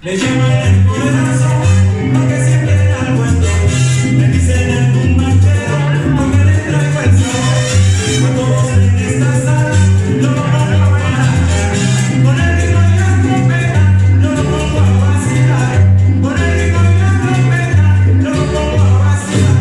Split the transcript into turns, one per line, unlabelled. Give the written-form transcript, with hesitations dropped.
Le llaman el corazón porque siempre da el cuento. Me dicen el bombachero porque le traigo el sabor. A todos en esta sala no lo pongo a bailar. Con el ritmo y la trompeta no lo pongo a vacilar. Con el ritmo y la trompeta no lo pongo a vacilar.